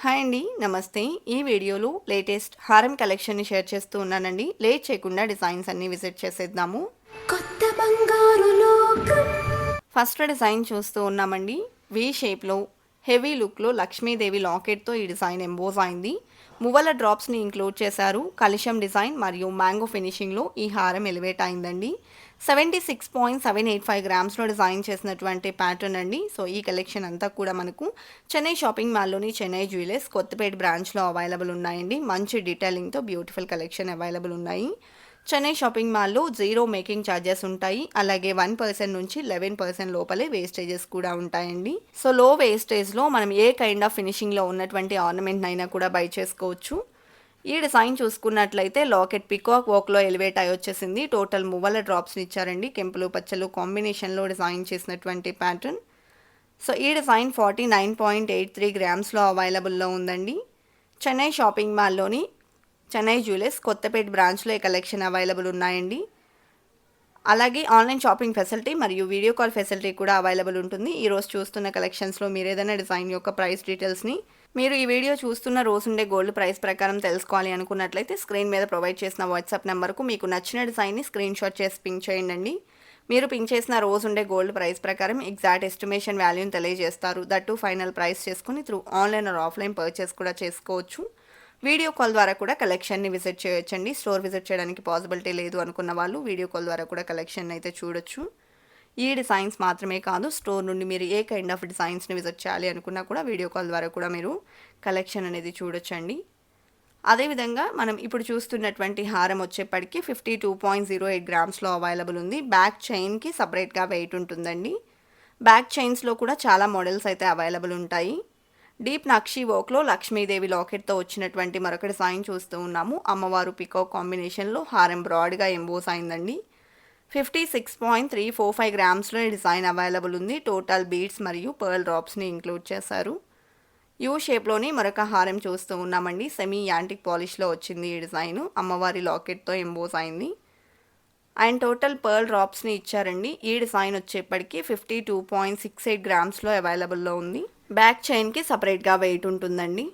Hi అండి. నమస్తే. ఈ వీడియోలో లేటెస్ట్ హారం కలెక్షన్‌ని షేర్ చేస్తూ ఉన్నానండి. లేట్ చేయకుండా డిజైన్స్ అన్నీ విజిట్ చేసేద్దాము. కొత్త బంగారు లోకం. ఫస్ట్ డిజైన్ చూస్తూ ఉన్నామండి. వి షేప్‌లో హెవీ లుక్‌లో లక్ష్మీదేవి లాకెట్‌తో ఈ డిజైన్ ఎంబోజ్ అయింది. మువ్వల డ్రాప్స్‌ని ఇంక్లూడ్ చేశారు. కలిశం డిజైన్ మరియు మ్యాంగో ఫినిషింగ్‌లో ఈ హారం ఎలివేట్ అయిందండి. 76.785 గ్రామ్స్‌లో డిజైన్ చేసినటువంటి ప్యాటర్న్ అండి. సో ఈ కలెక్షన్ అంతా కూడా మనకు చెన్నై షాపింగ్ మాల్‌లోని చెన్నై జ్యువెలర్స్ కొత్తపేట బ్రాంచ్‌లో అవైలబుల్ ఉన్నాయండి. మంచి డీటెయిలింగ్‌తో బ్యూటిఫుల్ కలెక్షన్ అవైలబుల్ ఉన్నాయి. చెన్నై షాపింగ్ మాల్లో జీరో మేకింగ్ ఛార్జెస్ ఉంటాయి. అలాగే 1% నుంచి 11% లోపలే వేస్టేజెస్ కూడా ఉంటాయండి. సో లో వేస్టేజ్లో మనం ఏ కైండ్ ఆఫ్ ఫినిషింగ్లో ఉన్నటువంటి ఆర్నమెంట్ అయినా కూడా బై చేసుకోవచ్చు. ఈ డిజైన్ చూసుకున్నట్లయితే లాకెట్ పికాక్ వర్క్లో ఎలివేట్ అయి వచ్చేసింది. టోటల్ మువ్వల డ్రాప్స్ని ఇచ్చారండి. కెంపులు పచ్చలు కాంబినేషన్లో డిజైన్ చేసినటువంటి ప్యాటర్న్. సో ఈ డిజైన్ 49.83 గ్రామ్స్లో అవైలబుల్లో ఉందండి. చెన్నై షాపింగ్ మాల్లోని చెన్నై జ్యువెలర్స్ కొత్తపేట బ్రాంచ్లో ఈ కలెక్షన్ అవైలబుల్ ఉన్నాయండి. అలాగే ఆన్లైన్ షాపింగ్ ఫెసిలిటీ మరియు వీడియో కాల్ ఫెసిలిటీ కూడా అవైలబుల్ ఉంటుంది. ఈరోజు చూస్తున్న కలెక్షన్స్లో మీరు ఏదైనా డిజైన్ యొక్క ప్రైస్ డీటెయిల్స్ని మీరు ఈ వీడియో చూస్తున్న రోజుండే గోల్డ్ ప్రైస్ ప్రకారం తెలుసుకోవాలి అనుకున్నట్లయితే స్క్రీన్ మీద ప్రొవైడ్ చేసిన వాట్సాప్ నెంబర్కు మీకు నచ్చిన డిజైన్ని స్క్రీన్ షాట్ చేసి పింక్ చేయండి. మీరు పింక్ చేసిన రోజుండే గోల్డ్ ప్రైస్ ప్రకారం ఎగ్జాక్ట్ ఎస్టిమేషన్ వాల్యూని తెలియజేస్తారు. దట్టు ఫైనల్ ప్రైస్ చేసుకుని through online or offline purchase కూడా చేసుకోవచ్చు. వీడియో కాల్ ద్వారా కూడా కలెక్షన్ని విజిట్ చేయొచ్చండి. స్టోర్ విజిట్ చేయడానికి పాసిబిలిటీ లేదు అనుకున్న వాళ్ళు వీడియో కాల్ ద్వారా కూడా కలెక్షన్ అయితే చూడొచ్చు. ఈ డిజైన్స్ మాత్రమే కాదు, స్టోర్ నుండి మీరు ఏ కైండ్ ఆఫ్ డిజైన్స్ని విజిట్ చేయాలి అనుకున్నా కూడా వీడియో కాల్ ద్వారా కూడా మీరు కలెక్షన్ అనేది చూడొచ్చండి. అదేవిధంగా మనం ఇప్పుడు చూస్తున్నటువంటి హారం వచ్చేప్పటికి 52.08 గ్రామ్స్లో అవైలబుల్ ఉంది. బ్యాక్ చైన్కి సపరేట్గా వెయిట్ ఉంటుందండి. బ్యాక్ చైన్స్లో కూడా చాలా మోడల్స్ అయితే అవైలబుల్ ఉంటాయి. డీప్ నక్షి వర్క్లో లక్ష్మీదేవి లాకెట్తో వచ్చినటువంటి మరొక డిజైన్ చూస్తూ ఉన్నాము. అమ్మవారు పికాక్ కాంబినేషన్లో హారం బ్రాడ్గా ఎంబోస్ అయిందండి. 56.345 గ్రామ్స్లో ఈ డిజైన్ అవైలబుల్ ఉంది. టోటల్ బీడ్స్ మరియు పర్ల్ డ్రాప్స్ని ఇంక్లూడ్ చేశారు. యూ షేప్లోని మరొక హారం చూస్తూ ఉన్నామండి. సెమీ యాంటిక్ పాలిష్లో వచ్చింది ఈ డిజైన్. అమ్మవారి లాకెట్తో ఎంబోస్ అయింది అండ్ టోటల్ పర్ల్ డ్రాప్స్ని ఇచ్చారండి. ఈ డిజైన్ వచ్చేప్పటికి 52.68 గ్రామ్స్లో అవైలబుల్లో ఉంది. బ్యాక్ చైన్కి సపరేట్గా వెయిట్ ఉంటుందండి.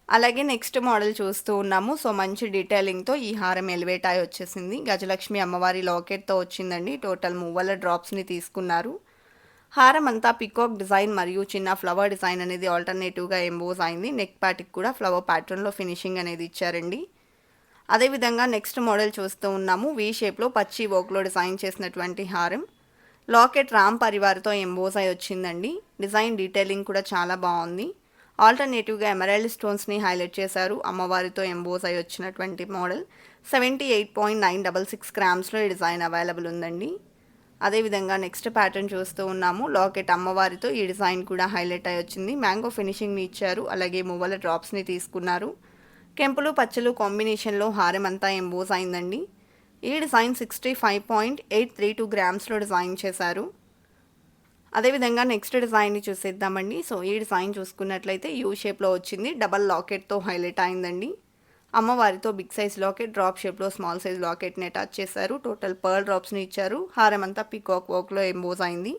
అలాగే నెక్స్ట్ మోడల్ చూస్తూ ఉన్నాము. సో మంచి డీటెయిలింగ్తో ఈ హారం ఎలివేట్ అయి వచ్చేసింది. గజలక్ష్మి అమ్మవారి లాకెట్తో వచ్చిందండి. టోటల్ మువ్వల డ్రాప్స్ని తీసుకున్నారు. హారం అంతా పికాక్ డిజైన్ మరియు చిన్న ఫ్లవర్ డిజైన్ అనేది ఆల్టర్నేటివ్గా ఎంబోజ్ అయింది. నెక్ ప్యాట్కి కూడా ఫ్లవర్ ప్యాటర్న్లో ఫినిషింగ్ అనేది ఇచ్చారండి. అదేవిధంగా నెక్స్ట్ మోడల్ చూస్తూ ఉన్నాము. వీ షేప్లో పచ్చి వర్క్లో డిజైన్ చేసినటువంటి హారం. లాకెట్ రామ్ పరివార్తో ఎంబోజ్ అయి వచ్చిందండి. డిజైన్ డీటెయిలింగ్ కూడా చాలా బాగుంది. ఆల్టర్నేటివ్గా ఎమరాల్డ్ స్టోన్స్ని హైలైట్ చేశారు. అమ్మవారితో ఎంబోజ్ అయి వచ్చినటువంటి మోడల్ 78.966 గ్రామ్స్లో ఈ డిజైన్ అవైలబుల్ ఉందండి. అదేవిధంగా నెక్స్ట్ ప్యాటర్న్ చూస్తూ ఉన్నాము. లాకెట్ అమ్మవారితో ఈ డిజైన్ కూడా హైలైట్ అయి వచ్చింది. మ్యాంగో ఫినిషింగ్ని ఇచ్చారు. అలాగే మువ్వల డ్రాప్స్ని తీసుకున్నారు. కెంపులు పచ్చలు కాంబినేషన్లో హారం అంతా ఎంబోజ్ అయిందండి. ఈ డిజైన్ 65.832 గ్రామ్స్లో డిజైన్ చేశారు. అదేవిధంగా నెక్స్ట్ డిజైన్ని చూసేద్దామండి. సో ఈ డిజైన్ చూసుకున్నట్లయితే యూ షేప్లో వచ్చింది. డబల్ లాకెట్తో హైలైట్ అయిందండి. అమ్మవారితో బిగ్ సైజ్ లాకెట్, డ్రాప్ షేప్లో స్మాల్ సైజ్ లాకెట్ని అటాచ్ చేశారు. టోటల్ పర్ల్ డ్రాప్స్ని ఇచ్చారు. హారం అంతా పికాక్ వర్క్లో ఎంబోజ్ అయింది.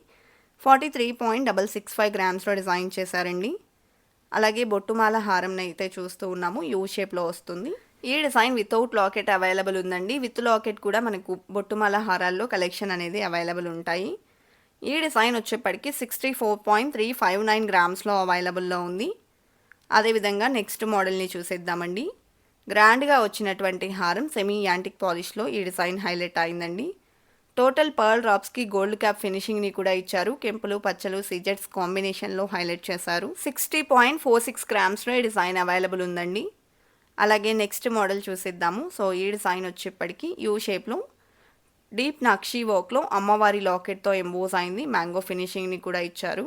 43.665 గ్రామ్స్లో డిజైన్ చేశారండి. అలాగే బొట్టుమాల హారంని అయితే చూస్తూ ఉన్నాము. యూ షేప్లో వస్తుంది. ఈ డిజైన్ వితౌట్ లాకెట్ అవైలబుల్ ఉందండి. విత్ లాకెట్ కూడా మనకు బొట్టుమాల హారాల్లో కలెక్షన్ అనేది అవైలబుల్ ఉంటాయి. ఈ డిజైన్ వచ్చేప్పటికి 64.359 గ్రామ్స్లో అవైలబుల్లో ఉంది. అదేవిధంగా నెక్స్ట్ మోడల్ని చూసేద్దామండి. గ్రాండ్గా వచ్చినటువంటి హారం సెమీ యాంటిక్ పాలిష్లో ఈ డిజైన్ హైలైట్ అయిందండి. టోటల్ పర్ల్ డ్రాప్స్కి గోల్డ్ క్యాప్ ఫినిషింగ్ని కూడా ఇచ్చారు. కెంపులు పచ్చలు సీజెట్స్ కాంబినేషన్లో హైలైట్ చేశారు. 60.46 గ్రామ్స్లో ఈ డిజైన్ అవైలబుల్ ఉందండి. అలాగే నెక్స్ట్ మోడల్ చూసేద్దాము. సో ఈ డిజైన్ వచ్చేప్పటికి యూ షేప్లో డీప్ నక్షి వర్క్లో అమ్మవారి లాకెట్తో ఎంబోజ్ అయింది. మ్యాంగో ఫినిషింగ్ని కూడా ఇచ్చారు.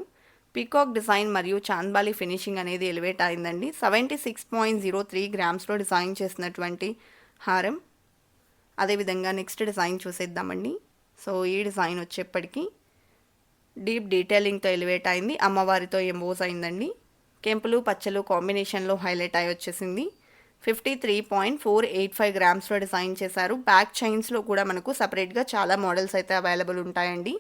పికాక్ డిజైన్ మరియు చాంద్బాలి ఫినిషింగ్ అనేది ఎలివేట్ అయిందండి. 76.03 గ్రామ్స్లో డిజైన్ చేసినటువంటి హారం. అదేవిధంగా నెక్స్ట్ డిజైన్ చూసేద్దామండి. సో ఈ డిజైన్ వచ్చేప్పటికి డీప్ డీటెయిలింగ్తో ఎలివేట్ అయింది. అమ్మవారితో ఎంబోజ్ అయిందండి. కెంపులు పచ్చలు కాంబినేషన్లో హైలైట్ అయి వచ్చేసింది. 53.485 గ్రామ్స్లో డిజైన్ చేశారు. బ్యాక్ చైన్స్లో కూడా మనకు సపరేట్గా చాలా మోడల్స్ అయితే అవైలబుల్ ఉంటాయండి.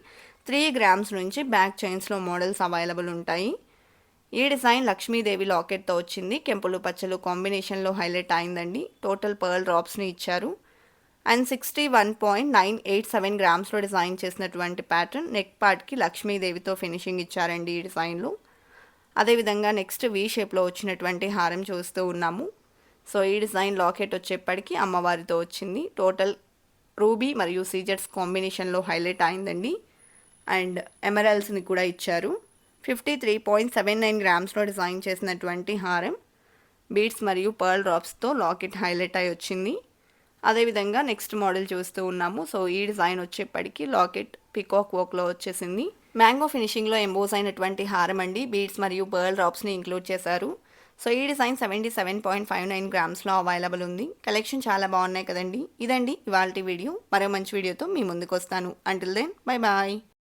3 గ్రామ్స్ నుంచి బ్యాక్ చైన్స్లో మోడల్స్ అవైలబుల్ ఉంటాయి. ఈ డిజైన్ లక్ష్మీదేవి లాకెట్తో వచ్చింది. కెంపులు పచ్చలు కాంబినేషన్లో హైలైట్ అయిందండి. టోటల్ పర్ల్ డ్రాప్స్ని ఇచ్చారు. అండ్ 61.987 గ్రామ్స్లో డిజైన్ చేసినటువంటి ప్యాటర్న్. నెక్ పార్ట్కి లక్ష్మీదేవితో ఫినిషింగ్ ఇచ్చారండి ఈ డిజైన్లో. అదేవిధంగా నెక్స్ట్ వీ షేప్లో వచ్చినటువంటి హారం చూస్తూ ఉన్నాము. సో ఈ డిజైన్ లాకెట్ వచ్చేప్పటికి అమ్మవారితో వచ్చింది. టోటల్ రూబీ మరియు సీజెట్స్ కాంబినేషన్లో హైలైట్ అయిందండి. అండ్ ఎమరాల్స్ని కూడా ఇచ్చారు. 53.79 గ్రామ్స్లో డిజైన్ చేసినటువంటి హారం. బీడ్స్ మరియు పర్ల్ డ్రాప్స్తో లాకెట్ హైలైట్ అయి వచ్చింది. అదేవిధంగా నెక్స్ట్ మోడల్ చూస్తూ ఉన్నాము. సో ఈ డిజైన్ వచ్చేప్పటికి లాకెట్ పికాక్ వర్క్లో వచ్చేసింది. మ్యాంగో ఫినిషింగ్లో ఎంబోస్ అయినటువంటి హారం అండి. బీడ్స్ మరియు పర్ల్ డ్రాప్స్ని ఇంక్లూడ్ చేశారు. సో ఈ డిజైన్ 77.59 గ్రామ్స్లో అవైలబుల్ ఉంది. కలెక్షన్ చాలా బాగున్నాయి కదండి. ఇదండి ఇవాల్టి వీడియో. మరో మంచి వీడియోతో మీ ముందుకు వస్తాను. Until then bye bye.